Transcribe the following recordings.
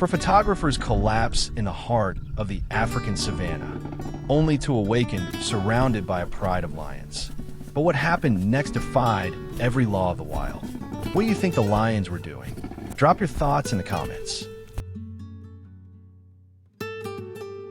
for photographers collapse in the heart of the African savanna, only to awaken surrounded by a pride of lions. But what happened next defied every law of the wild. What do you think the lions were doing? Drop your thoughts in the comments.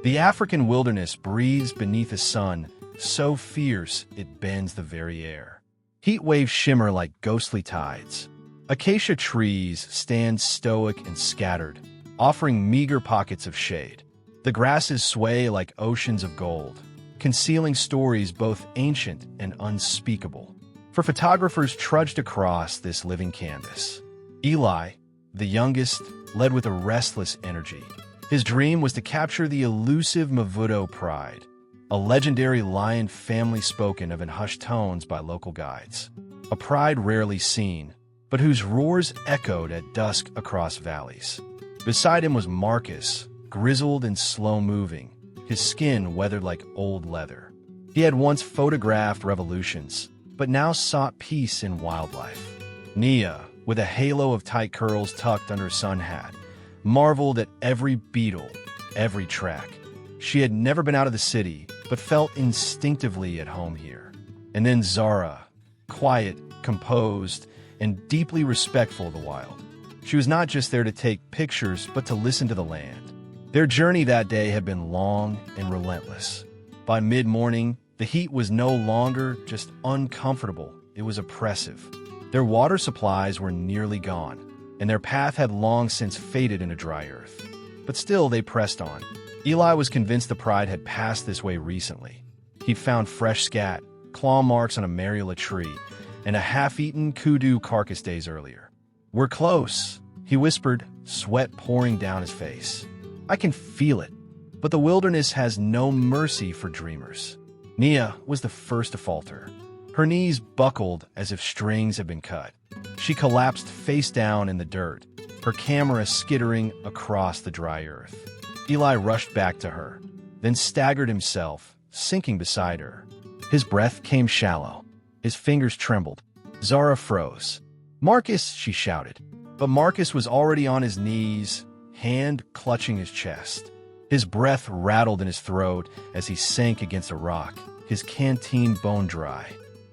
The African wilderness breathes beneath a sun so fierce it bends the very air. Heat waves shimmer like ghostly tides. Acacia trees stand stoic and scattered, offering meager pockets of shade. The grasses sway like oceans of gold, concealing stories both ancient and unspeakable. For photographers trudged across this living canvas. Eli, the youngest, led with a restless energy. His dream was to capture the elusive Mavuto pride, a legendary lion family spoken of in hushed tones by local guides. A pride rarely seen, but whose roars echoed at dusk across valleys. Beside him was Marcus, grizzled and slow-moving, his skin weathered like old leather. He had once photographed revolutions, but now sought peace in wildlife. Nia, with a halo of tight curls tucked under a sun hat, marveled at every beetle, every track. She had never been out of the city, but felt instinctively at home here. And then Zara, quiet, composed, and deeply respectful of the wild. She was not just there to take pictures, but to listen to the land. Their journey that day had been long and relentless. By mid-morning, the heat was no longer just uncomfortable, it was oppressive. Their water supplies were nearly gone, and their path had long since faded into dry earth. But still, they pressed on. Eli was convinced the pride had passed this way recently. He'd found fresh scat, claw marks on a marula tree, and a half-eaten kudu carcass days earlier. "We're close," he whispered, sweat pouring down his face. "I can feel it." But the wilderness has no mercy for dreamers. Nia was the first to falter. Her knees buckled as if strings had been cut. She collapsed face down in the dirt, her camera skittering across the dry earth. Eli rushed back to her, then staggered himself, sinking beside her. His breath came shallow. His fingers trembled. Zara froze. "Marcus!" she shouted. But Marcus was already on his knees, hand clutching his chest. His breath rattled in his throat as he sank against a rock, his canteen bone dry.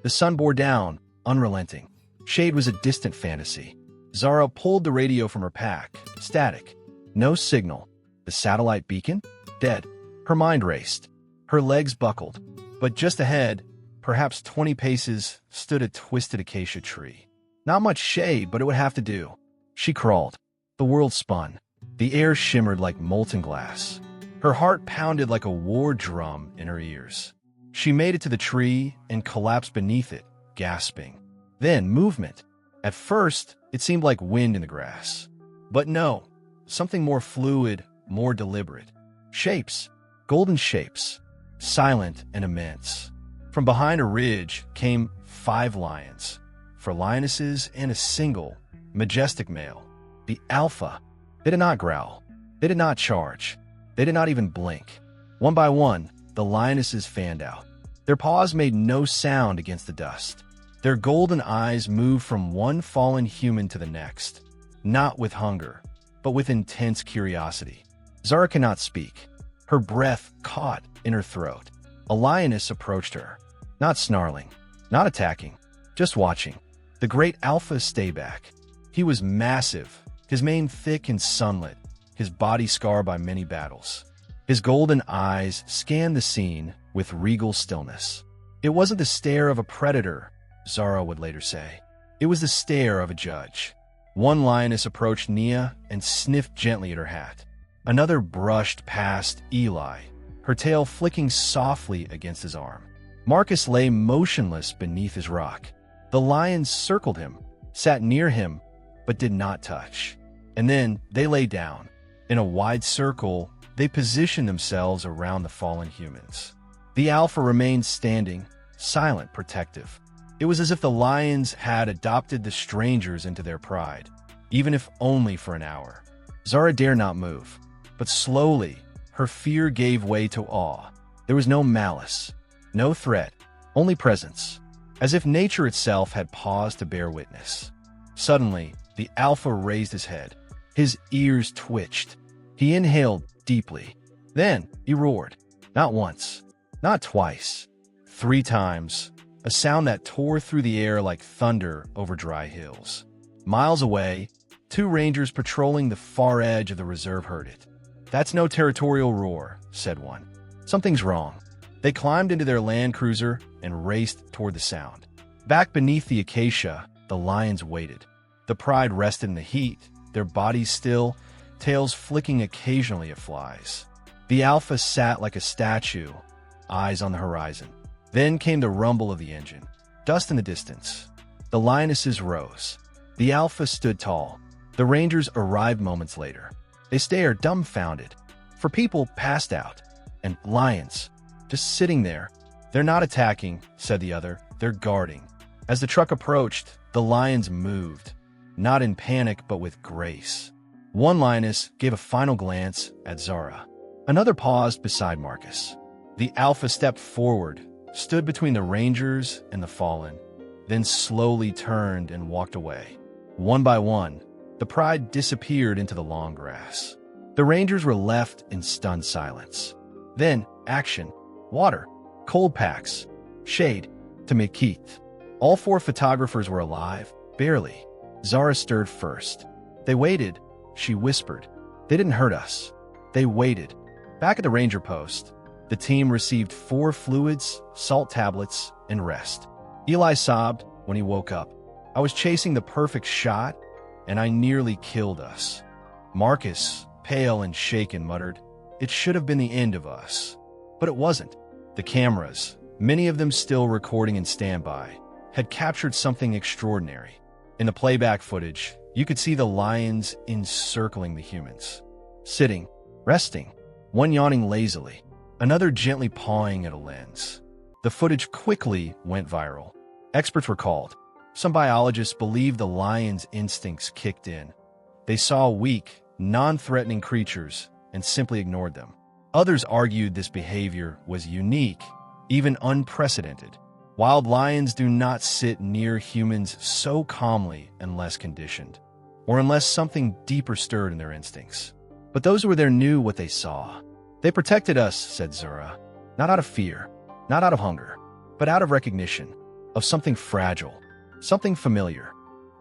The sun bore down, unrelenting. Shade was a distant fantasy. Zara pulled the radio from her pack. Static. No signal. The satellite beacon? Dead. Her mind raced. Her legs buckled. But just ahead, perhaps 20 paces, stood a twisted acacia tree. Not much shade, but it would have to do. She crawled. The world spun. The air shimmered like molten glass. Her heart pounded like a war drum in her ears. She made it to the tree and collapsed beneath it, gasping. Then movement. At first, it seemed like wind in the grass. But no, something more fluid, more deliberate. Shapes. Golden shapes. Silent and immense. From behind a ridge came 5 lions. 4 lionesses and a single, majestic male. The alpha. They did not growl. They did not charge. They did not even blink. One by one, the lionesses fanned out. Their paws made no sound against the dust. Their golden eyes moved from one fallen human to the next, not with hunger, but with intense curiosity. Zara cannot speak. Her breath caught in her throat. A lioness approached her, not snarling, not attacking, just watching. The great alpha stayed back. He was massive, his mane thick and sunlit, his body scarred by many battles. His golden eyes scanned the scene with regal stillness. It wasn't the stare of a predator, Zara would later say. It was the stare of a judge. One lioness approached Nia and sniffed gently at her hat. Another brushed past Eli, her tail flicking softly against his arm. Marcus lay motionless beneath his rock. The lions circled him, sat near him, but did not touch. And then they lay down. In a wide circle, they positioned themselves around the fallen humans. The alpha remained standing, silent, protective. It was as if the lions had adopted the strangers into their pride, even if only for an hour. Zara dared not move, but slowly, her fear gave way to awe. There was no malice, no threat, only presence, as if nature itself had paused to bear witness. Suddenly, the alpha raised his head. His ears twitched, He inhaled deeply. Then he roared. Not once, not twice, 3 times, a sound that tore through the air like thunder over dry hills. Miles away, 2 rangers patrolling the far edge of the reserve heard it. "That's no territorial roar," said one. "Something's wrong." They climbed into their land cruiser and raced toward the sound. Back beneath the acacia, the lions waited. The pride rested in the heat, their bodies still, tails flicking occasionally at flies. The alpha sat like a statue, eyes on the horizon. Then came the rumble of the engine. Dust in the distance. The lionesses rose. The alpha stood tall. The rangers arrived moments later. They stared dumbfounded. For people passed out. And lions, just sitting there. "They're not attacking," said the other. "They're guarding." As the truck approached, the lions moved. Not in panic, but with grace. One lioness gave a final glance at Zara. Another paused beside Marcus. The alpha stepped forward, stood between the rangers and the fallen, then slowly turned and walked away. One by one, the pride disappeared into the long grass. The rangers were left in stunned silence. Then, action. Water, cold packs, shade, to make heat. All 4 photographers were alive, barely. Zara stirred first. "They waited," she whispered. "They didn't hurt us. They waited." Back at the ranger post, the team received 4 fluids, salt tablets, and rest. Eli sobbed when he woke up. "I was chasing the perfect shot, and I nearly killed us." Marcus, pale and shaken, muttered, "It should have been the end of us." But it wasn't. The cameras, many of them still recording in standby, had captured something extraordinary. In the playback footage, you could see the lions encircling the humans. Sitting, resting, one yawning lazily, another gently pawing at a lens. The footage quickly went viral. Experts were called. Some biologists believed the lions' instincts kicked in. They saw weak, non-threatening creatures and simply ignored them. Others argued this behavior was unique, even unprecedented. Wild lions do not sit near humans so calmly unless conditioned, or unless something deeper stirred in their instincts. But those who were there knew what they saw. "They protected us," said Zura, "not out of fear, not out of hunger, but out of recognition of something fragile, something familiar."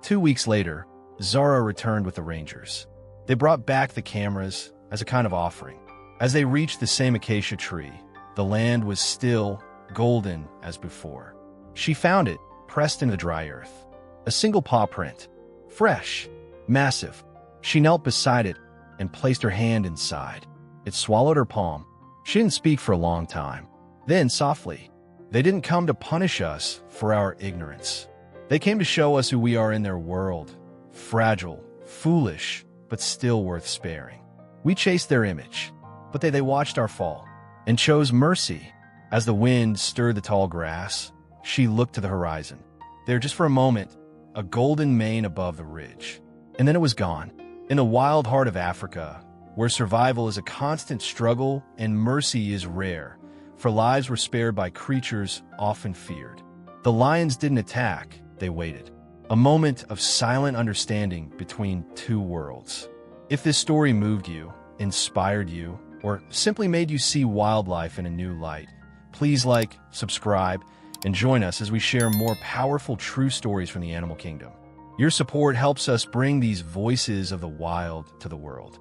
2 weeks later, Zara returned with the rangers. They brought back the cameras as a kind of offering. As they reached the same acacia tree, the land was still golden as before. She found it pressed into the dry earth. A single paw print, fresh, massive. She knelt beside it and placed her hand inside. It swallowed her palm. She didn't speak for a long time. Then, softly, "They didn't come to punish us for our ignorance. They came to show us who we are in their world. Fragile, foolish, but still worth sparing. We chased their image, but they watched our fall and chose mercy." As the wind stirred the tall grass, she looked to the horizon. There, just for a moment, a golden mane above the ridge. And then it was gone. In the wild heart of Africa, where survival is a constant struggle and mercy is rare, for lives were spared by creatures often feared. The lions didn't attack, they waited. A moment of silent understanding between 2 worlds. If this story moved you, inspired you, or simply made you see wildlife in a new light, please like, subscribe, and join us as we share more powerful true stories from the animal kingdom. Your support helps us bring these voices of the wild to the world.